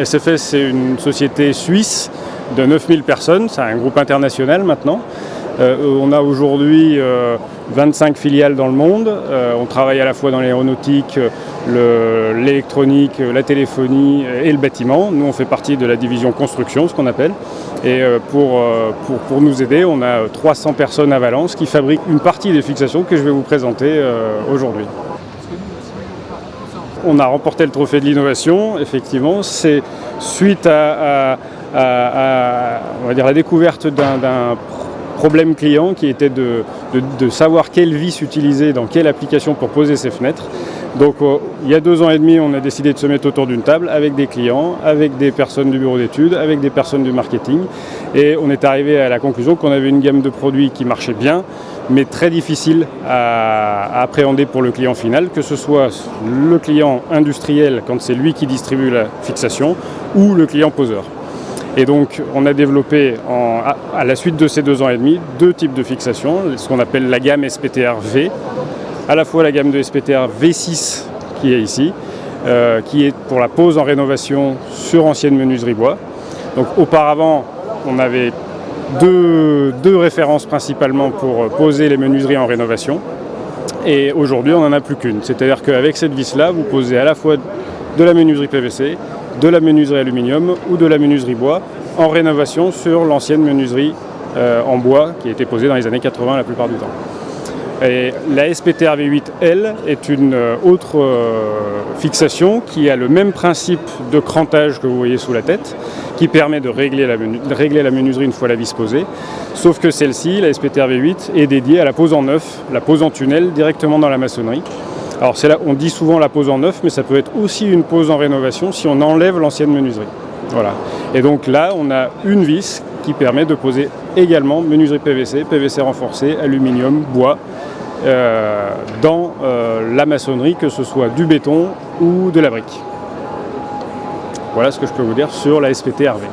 SFS, c'est une société suisse de 9000 personnes, c'est un groupe international maintenant. On a aujourd'hui 25 filiales dans le monde. On travaille à la fois dans l'aéronautique, l'électronique, la téléphonie et le bâtiment. Nous, on fait partie de la division construction, ce qu'on appelle. Et pour nous aider, on a 300 personnes à Valence qui fabriquent une partie des fixations que je vais vous présenter aujourd'hui. On a remporté le trophée de l'innovation, effectivement. C'est suite à on va dire, la découverte d'un problème client qui était de savoir quelle vis utiliser dans quelle application pour poser ces fenêtres. Donc il y a 2 ans et demi, on a décidé de se mettre autour d'une table avec des clients, avec des personnes du bureau d'études, avec des personnes du marketing. Et on est arrivé à la conclusion qu'on avait une gamme de produits qui marchait bien, mais très difficile à appréhender pour le client final, que ce soit le client industriel quand c'est lui qui distribue la fixation, ou le client poseur. Et donc, on a développé, à la suite de ces 2 ans et demi, 2 types de fixations, ce qu'on appelle la gamme SPTR V, à la fois la gamme de SPTR V6 qui est ici, qui est pour la pose en rénovation sur ancienne menuiserie bois. Donc, auparavant, on avait deux références principalement pour poser les menuiseries en rénovation. Et aujourd'hui, on n'en a plus qu'une. C'est-à-dire qu'avec cette vis-là, vous posez à la fois de la menuiserie PVC, de la menuiserie aluminium ou de la menuiserie bois en rénovation sur l'ancienne menuiserie en bois qui a été posée dans les années 80 la plupart du temps. Et la SPTR V8, elle, est une autre fixation qui a le même principe de crantage que vous voyez sous la tête, qui permet de régler la menuiserie une fois la vis posée, sauf que celle-ci, la SPTR V8, est dédiée à la pose en neuf, la pose en tunnel directement dans la maçonnerie. Alors c'est là, on dit souvent la pose en neuf, mais ça peut être aussi une pose en rénovation si on enlève l'ancienne menuiserie. Voilà. Et donc là, on a une vis qui permet de poser également menuiserie PVC, PVC renforcé, aluminium, bois, dans la maçonnerie, que ce soit du béton ou de la brique. Voilà ce que je peux vous dire sur la SPTR V.